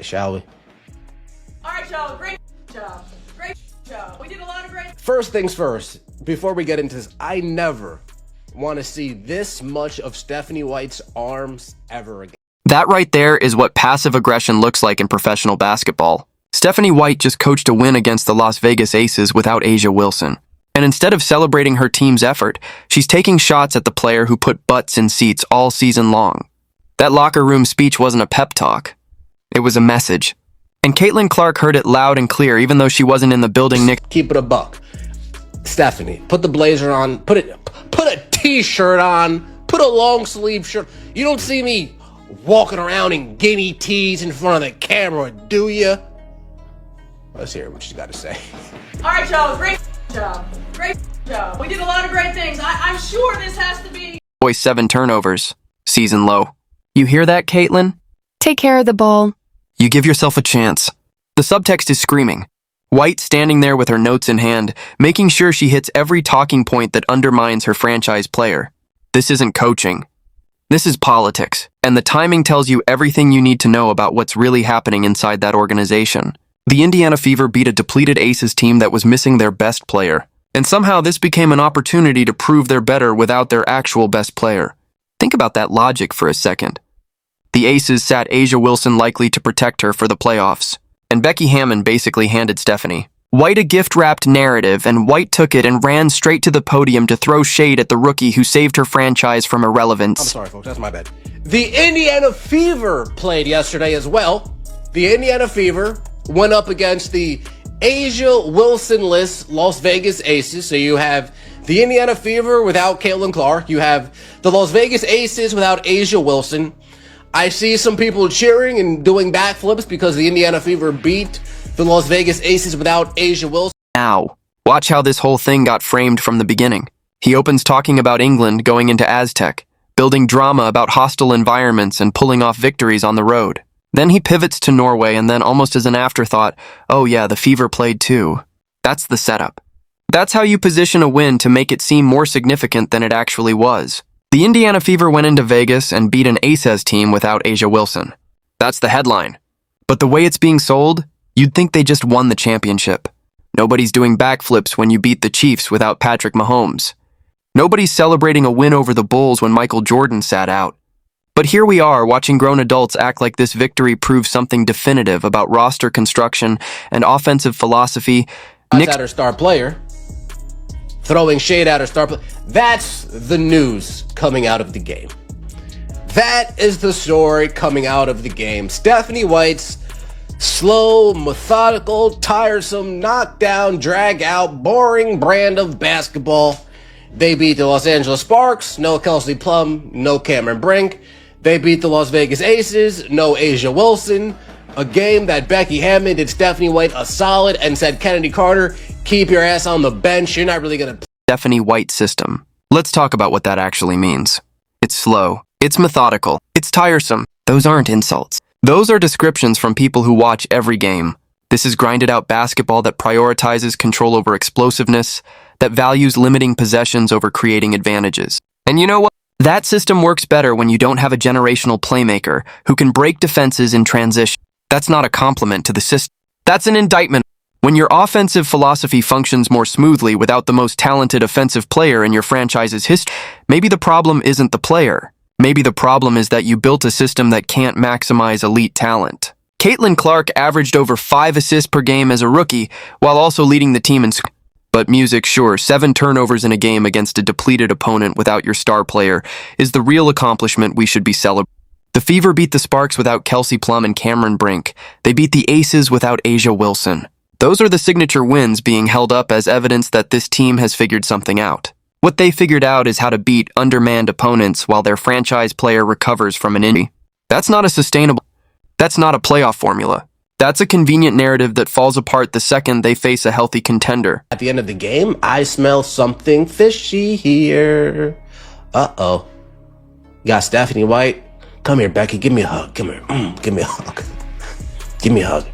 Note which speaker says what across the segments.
Speaker 1: Shall we?
Speaker 2: All right, y'all. Great job. Great job. We did a lot of great.
Speaker 1: First things first, before we get into this, I never want to see this much of Stephanie White's arms ever again.
Speaker 3: That right there is what passive aggression looks like in professional basketball. Stephanie White just coached a win against the Las Vegas Aces without A'ja Wilson. And instead of celebrating her team's effort, she's taking shots at the player who put butts in seats all season long. That locker room speech wasn't a pep talk. It was a message. And Caitlin Clark heard it loud and clear, even though she wasn't in the building.
Speaker 1: Keep it a buck. Stephanie, put the blazer on, put a t-shirt on, put a long sleeve shirt. You don't see me walking around in guinea tees in front of the camera, do you? Let's hear what she's got to say.
Speaker 2: All right, y'all. Great job. Great job. We did a lot of great things. I'm sure this has to be.
Speaker 3: Boys 7 turnovers. Season low. You hear that, Caitlin?
Speaker 4: Take care of the ball.
Speaker 3: You give yourself a chance. The subtext is screaming. White standing there with her notes in hand, making sure she hits every talking point that undermines her franchise player. This isn't coaching. This is politics, and the timing tells you everything you need to know about what's really happening inside that organization. The Indiana Fever beat a depleted Aces team that was missing their best player, and somehow this became an opportunity to prove they're better without their actual best player. Think about that logic for a second. The Aces sat A'ja Wilson likely to protect her for the playoffs, and Becky Hammon basically handed Stephanie White a gift-wrapped narrative, and White took it and ran straight to the podium to throw shade at the rookie who saved her franchise from irrelevance.
Speaker 1: I'm sorry, folks. That's my bad. The Indiana Fever played yesterday as well. The Indiana Fever went up against the A'ja Wilson-less Las Vegas Aces. So you have the Indiana Fever without Caitlin Clark. You have the Las Vegas Aces without A'ja Wilson. I see some people cheering and doing backflips because the Indiana Fever beat the Las Vegas Aces without A'ja Wilson.
Speaker 3: Now, watch how this whole thing got framed from the beginning. He opens talking about England going into Aztec, building drama about hostile environments and pulling off victories on the road. Then he pivots to Norway and then, almost as an afterthought, oh yeah, the Fever played too. That's the setup. That's how you position a win to make it seem more significant than it actually was. The Indiana Fever went into Vegas and beat an Aces team without A'ja Wilson. That's the headline. But the way it's being sold, you'd think they just won the championship. Nobody's doing backflips when you beat the Chiefs without Patrick Mahomes. Nobody's celebrating a win over the Bulls when Michael Jordan sat out. But here we are, watching grown adults act like this victory proves something definitive about roster construction and offensive philosophy.
Speaker 1: At her star player, throwing shade at her star player. That's the news coming out of the game. That is the story coming out of the game. Stephanie White's slow, methodical, tiresome, knockdown, drag out, boring brand of basketball. They beat the Los Angeles Sparks, no Kelsey Plum, no Cameron Brink. They beat the Las Vegas Aces, no A'ja Wilson. A game that Becky Hammon did Stephanie White a solid and said, Kennedy Carter, keep your ass on the bench. You're not really going to...
Speaker 3: Stephanie White system. Let's talk about what that actually means. It's slow. It's methodical. It's tiresome. Those aren't insults. Those are descriptions from people who watch every game. This is grinded out basketball that prioritizes control over explosiveness, that values limiting possessions over creating advantages. And you know what? That system works better when you don't have a generational playmaker who can break defenses in transition. That's not a compliment to the system. That's an indictment. When your offensive philosophy functions more smoothly without the most talented offensive player in your franchise's history, maybe the problem isn't the player. Maybe the problem is that you built a system that can't maximize elite talent. Caitlin Clark averaged over 5 assists per game as a rookie, while also leading the team in scoring. But music, sure, 7 turnovers in a game against a depleted opponent without your star player is the real accomplishment we should be celebrating. The Fever beat the Sparks without Kelsey Plum and Cameron Brink. They beat the Aces without A'ja Wilson. Those are the signature wins being held up as evidence that this team has figured something out. What they figured out is how to beat undermanned opponents while their franchise player recovers from an injury. That's not a playoff formula. That's a convenient narrative that falls apart the second they face a healthy contender.
Speaker 1: At the end of the game, I smell something fishy here. Uh-oh. Got Stephanie White. Come here, Becky. Give me a hug. Come here. Give me a hug. Give me a hug.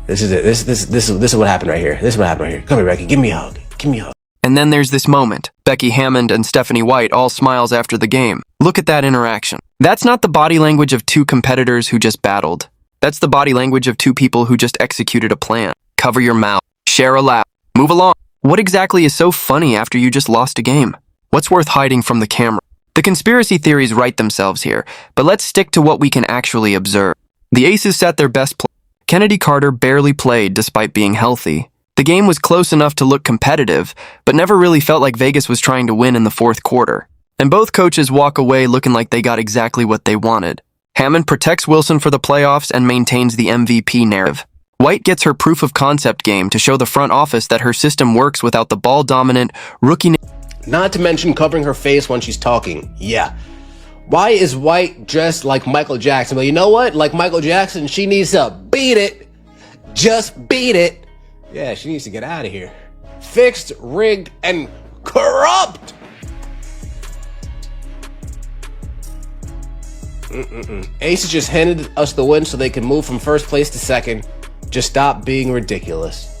Speaker 1: This is it. This is what happened right here. This is what happened right here. Come here, Becky. Give me a hug. Give me a hug.
Speaker 3: And then there's this moment. Becky Hammon and Stephanie White all smiles after the game. Look at that interaction. That's not the body language of two competitors who just battled. That's the body language of two people who just executed a plan. Cover your mouth. Share a laugh. Move along. What exactly is so funny after you just lost a game? What's worth hiding from the camera? The conspiracy theories write themselves here, but let's stick to what we can actually observe. The Aces set their best play. Kennedy Carter barely played despite being healthy. The game was close enough to look competitive, but never really felt like Vegas was trying to win in the fourth quarter. And both coaches walk away looking like they got exactly what they wanted. Hammond protects Wilson for the playoffs and maintains the MVP narrative. White gets her proof of concept game to show the front office that her system works without the ball-dominant rookie.
Speaker 1: Not to mention covering her face when she's talking. Yeah. Why is White dressed like Michael Jackson? Well, you know what? Like Michael Jackson, she needs to beat it. Just beat it. Yeah, she needs to get out of here. Fixed, rigged, and corrupt. Aces just handed us the win so they can move from first place to second. Just stop being ridiculous.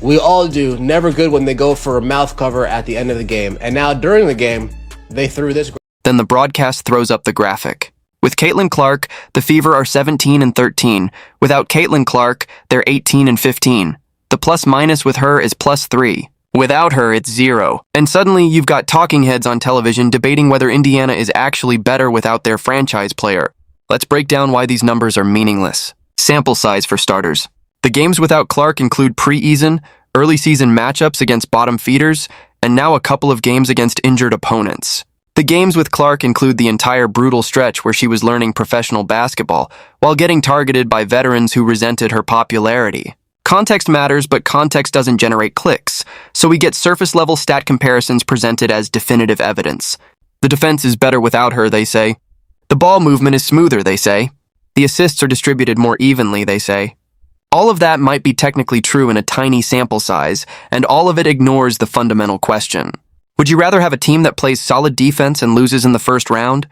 Speaker 1: We all do. Never good when they go for a mouth cover at the end of the game. And now during the game, they threw this.
Speaker 3: Then the broadcast throws up the graphic. With Caitlin Clark, the Fever are 17-13. Without Caitlin Clark, they're 18-15. The plus-minus with her is +3. Without her, it's 0. And suddenly, you've got talking heads on television debating whether Indiana is actually better without their franchise player. Let's break down why these numbers are meaningless. Sample size for starters. The games without Clark include preseason, early season matchups against bottom feeders, and now a couple of games against injured opponents. The games with Clark include the entire brutal stretch where she was learning professional basketball while getting targeted by veterans who resented her popularity. Context matters, but context doesn't generate clicks, so we get surface-level stat comparisons presented as definitive evidence. The defense is better without her, they say. The ball movement is smoother, they say. The assists are distributed more evenly, they say. All of that might be technically true in a tiny sample size, and all of it ignores the fundamental question. Would you rather have a team that plays solid defense and loses in the first round?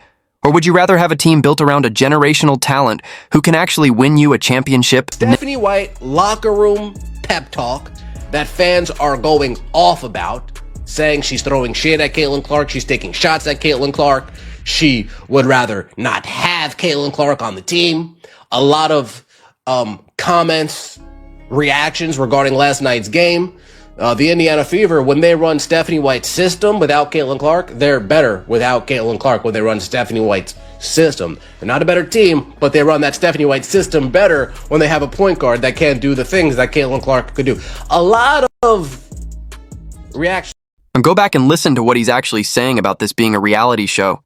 Speaker 3: Or would you rather have a team built around a generational talent who can actually win you a championship?
Speaker 1: Stephanie White locker room pep talk that fans are going off about, saying she's throwing shade at Caitlin Clark, she's taking shots at Caitlin Clark, she would rather not have Caitlin Clark on the team. A lot of comments, reactions regarding last night's game. The Indiana Fever, when they run Stephanie White's system without Caitlin Clark, they're better without Caitlin Clark when they run Stephanie White's system. They're not a better team, but they run that Stephanie White system better when they have a point guard that can't do the things that Caitlin Clark could do. A lot of reaction.
Speaker 3: And go back and listen to what he's actually saying about this being a reality show.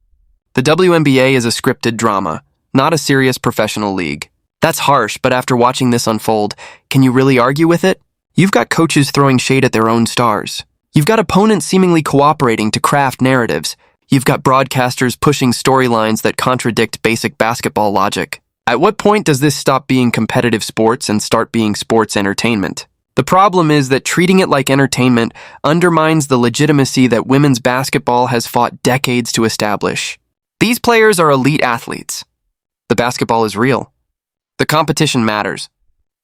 Speaker 3: The WNBA is a scripted drama, not a serious professional league. That's harsh, but after watching this unfold, can you really argue with it? You've got coaches throwing shade at their own stars. You've got opponents seemingly cooperating to craft narratives. You've got broadcasters pushing storylines that contradict basic basketball logic. At what point does this stop being competitive sports and start being sports entertainment? The problem is that treating it like entertainment undermines the legitimacy that women's basketball has fought decades to establish. These players are elite athletes. The basketball is real. The competition matters.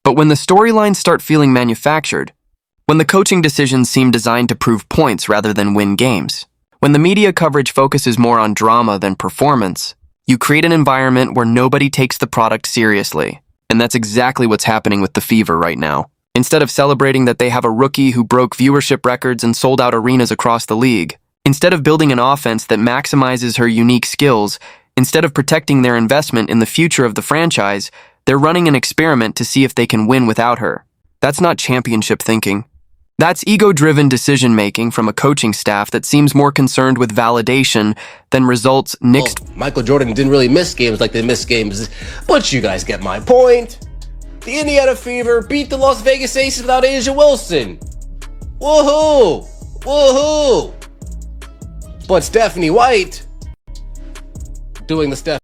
Speaker 3: But when the storylines start feeling manufactured, when the coaching decisions seem designed to prove points rather than win games, when the media coverage focuses more on drama than performance, you create an environment where nobody takes the product seriously. And that's exactly what's happening with the Fever right now. Instead of celebrating that they have a rookie who broke viewership records and sold out arenas across the league, instead of building an offense that maximizes her unique skills, instead of protecting their investment in the future of the franchise, they're running an experiment to see if they can win without her. That's not championship thinking. That's ego-driven decision-making from a coaching staff that seems more concerned with validation than results.
Speaker 1: Well, Michael Jordan didn't really miss games like they missed games, but you guys get my point. The Indiana Fever beat the Las Vegas Aces without Asia Wilson. Woohoo! Woohoo! But Stephanie White doing the stuff.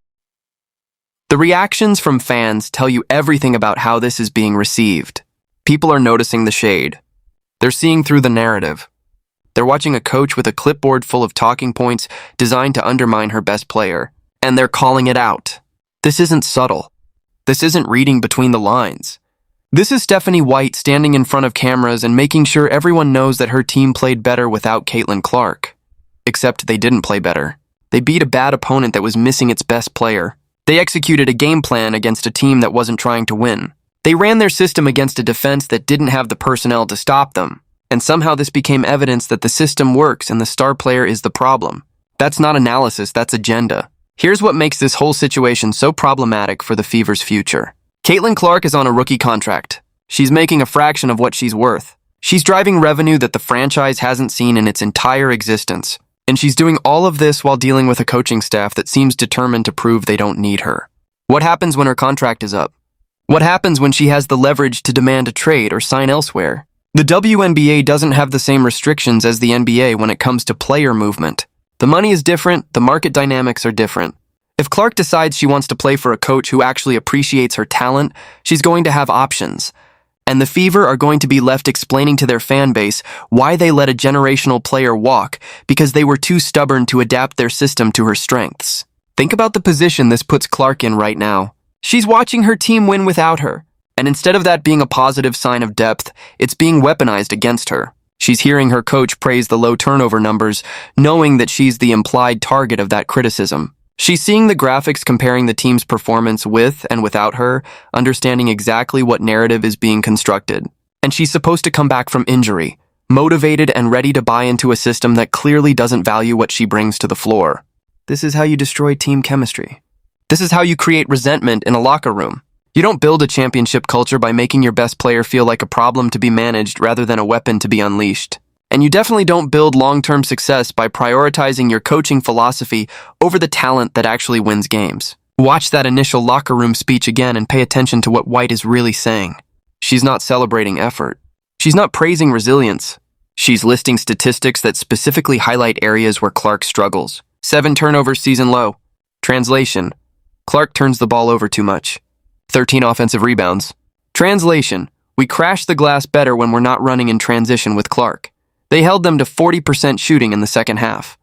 Speaker 3: The reactions from fans tell you everything about how this is being received. People are noticing the shade. They're seeing through the narrative. They're watching a coach with a clipboard full of talking points designed to undermine her best player, and they're calling it out. This isn't subtle. This isn't reading between the lines. This is Stephanie White standing in front of cameras and making sure everyone knows that her team played better without Caitlin Clark. except they didn't play better. They beat a bad opponent that was missing its best player. They executed a game plan against a team that wasn't trying to win. They ran their system against a defense that didn't have the personnel to stop them. And somehow this became evidence that the system works and the star player is the problem. That's not analysis, that's agenda. Here's what makes this whole situation so problematic for the Fever's future. Caitlin Clark is on a rookie contract. She's making a fraction of what she's worth. She's driving revenue that the franchise hasn't seen in its entire existence. And she's doing all of this while dealing with a coaching staff that seems determined to prove they don't need her. What happens when her contract is up? What happens when she has the leverage to demand a trade or sign elsewhere? The WNBA doesn't have the same restrictions as the NBA when it comes to player movement. The money is different, the market dynamics are different. If Clark decides she wants to play for a coach who actually appreciates her talent, she's going to have options. And the Fever are going to be left explaining to their fan base why they let a generational player walk because they were too stubborn to adapt their system to her strengths. Think about the position this puts Clark in right now. She's watching her team win without her. And instead of that being a positive sign of depth, it's being weaponized against her. She's hearing her coach praise the low turnover numbers, knowing that she's the implied target of that criticism. She's seeing the graphics comparing the team's performance with and without her, understanding exactly what narrative is being constructed. And she's supposed to come back from injury, motivated and ready to buy into a system that clearly doesn't value what she brings to the floor. This is how you destroy team chemistry. This is how you create resentment in a locker room. You don't build a championship culture by making your best player feel like a problem to be managed rather than a weapon to be unleashed. And you definitely don't build long-term success by prioritizing your coaching philosophy over the talent that actually wins games. Watch that initial locker room speech again and pay attention to what White is really saying. She's not celebrating effort. She's not praising resilience. She's listing statistics that specifically highlight areas where Clark struggles. 7 turnovers season low. Translation: Clark turns the ball over too much. 13 offensive rebounds. Translation: we crash the glass better when we're not running in transition with Clark. They held them to 40% shooting in the second half.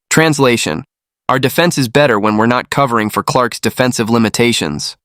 Speaker 3: Translation: our defense is better when we're not covering for Clark's defensive limitations.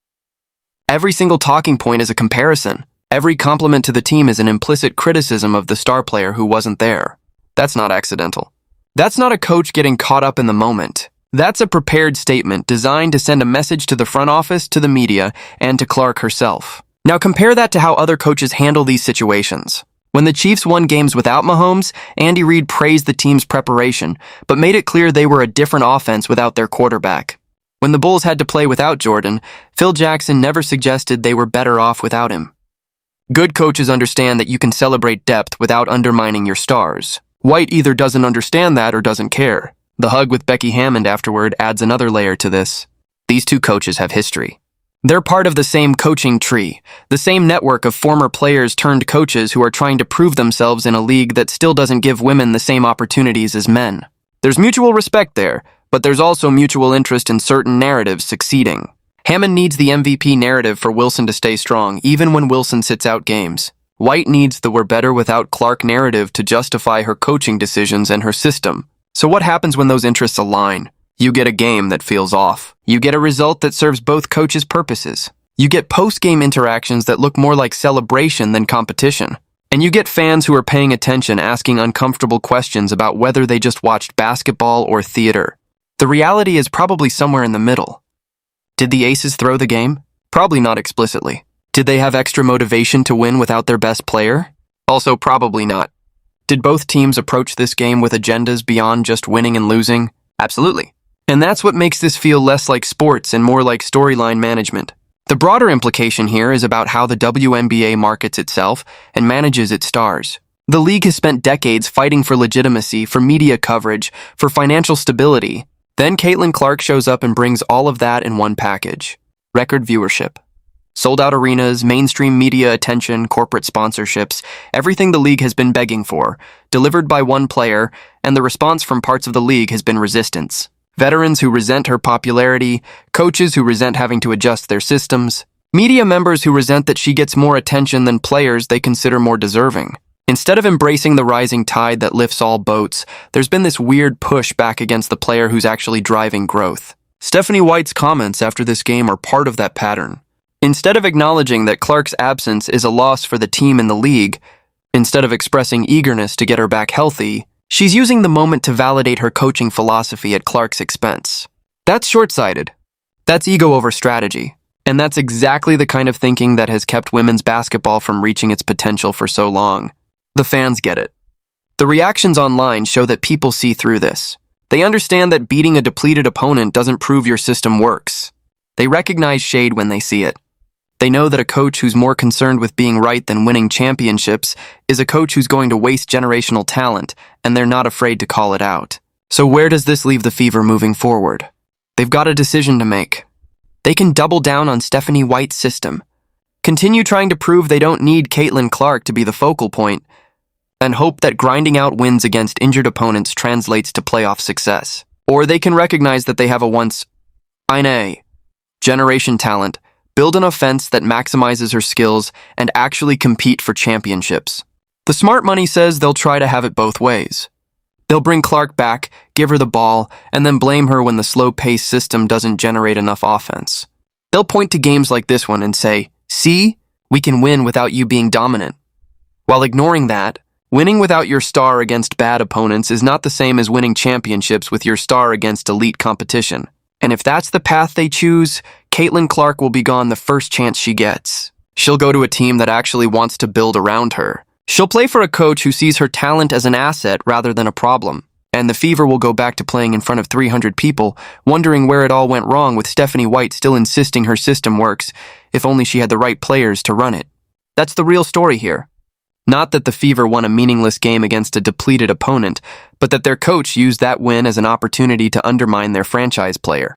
Speaker 3: Every single talking point is a comparison. Every compliment to the team is an implicit criticism of the star player who wasn't there. That's not accidental. That's not a coach getting caught up in the moment. That's a prepared statement designed to send a message to the front office, to the media, and to Clark herself. Now compare that to how other coaches handle these situations. When the Chiefs won games without Mahomes, Andy Reid praised the team's preparation, but made it clear they were a different offense without their quarterback. When the Bulls had to play without Jordan, Phil Jackson never suggested they were better off without him. Good coaches understand that you can celebrate depth without undermining your stars. White either doesn't understand that or doesn't care. The hug with Becky Hammond afterward adds another layer to this. These two coaches have history. They're part of the same coaching tree, the same network of former players turned coaches who are trying to prove themselves in a league that still doesn't give women the same opportunities as men. There's mutual respect there, but there's also mutual interest in certain narratives succeeding. Hammond needs the MVP narrative for Wilson to stay strong, even when Wilson sits out games. White needs the "we're better without Clark" narrative to justify her coaching decisions and her system. So what happens when those interests align? You get a game that feels off. You get a result that serves both coaches' purposes. You get post-game interactions that look more like celebration than competition. And you get fans who are paying attention asking uncomfortable questions about whether they just watched basketball or theater. The reality is probably somewhere in the middle. Did the Aces throw the game? Probably not explicitly. Did they have extra motivation to win without their best player? Also probably not. Did both teams approach this game with agendas beyond just winning and losing? Absolutely. And that's what makes this feel less like sports and more like storyline management. The broader implication here is about how the WNBA markets itself and manages its stars. The league has spent decades fighting for legitimacy, for media coverage, for financial stability. Then Caitlin Clark shows up and brings all of that in one package. Record viewership. Sold-out arenas, mainstream media attention, corporate sponsorships, everything the league has been begging for, delivered by one player, and the response from parts of the league has been resistance. Veterans who resent her popularity, coaches who resent having to adjust their systems, media members who resent that she gets more attention than players they consider more deserving. Instead of embracing the rising tide that lifts all boats, there's been this weird push back against the player who's actually driving growth. Stephanie White's comments after this game are part of that pattern. Instead of acknowledging that Clark's absence is a loss for the team and the league, instead of expressing eagerness to get her back healthy, She's using the moment to validate her coaching philosophy at Clark's expense. That's short-sighted. That's ego over strategy. And that's exactly the kind of thinking that has kept women's basketball from reaching its potential for so long. The fans get it. The reactions online show that people see through this. They understand that beating a depleted opponent doesn't prove your system works. They recognize shade when they see it. They know that a coach who's more concerned with being right than winning championships is a coach who's going to waste generational talent, and they're not afraid to call it out. So where does this leave the Fever moving forward? They've got a decision to make. They can double down on Stephanie White's system, continue trying to prove they don't need Caitlin Clark to be the focal point, and hope that grinding out wins against injured opponents translates to playoff success. Or they can recognize that they have a once-in-a generation talent, build an offense that maximizes her skills, and actually compete for championships. The smart money says they'll try to have it both ways. They'll bring Clark back, give her the ball, and then blame her when the slow-paced system doesn't generate enough offense. They'll point to games like this one and say, "See, we can win without you being dominant." While ignoring that, winning without your star against bad opponents is not the same as winning championships with your star against elite competition. And if that's the path they choose, Caitlin Clark will be gone the first chance she gets. She'll go to a team that actually wants to build around her. She'll play for a coach who sees her talent as an asset rather than a problem. And the Fever will go back to playing in front of 300 people, wondering where it all went wrong with Stephanie White still insisting her system works, if only she had the right players to run it. That's the real story here. Not that the Fever won a meaningless game against a depleted opponent, but that their coach used that win as an opportunity to undermine their franchise player.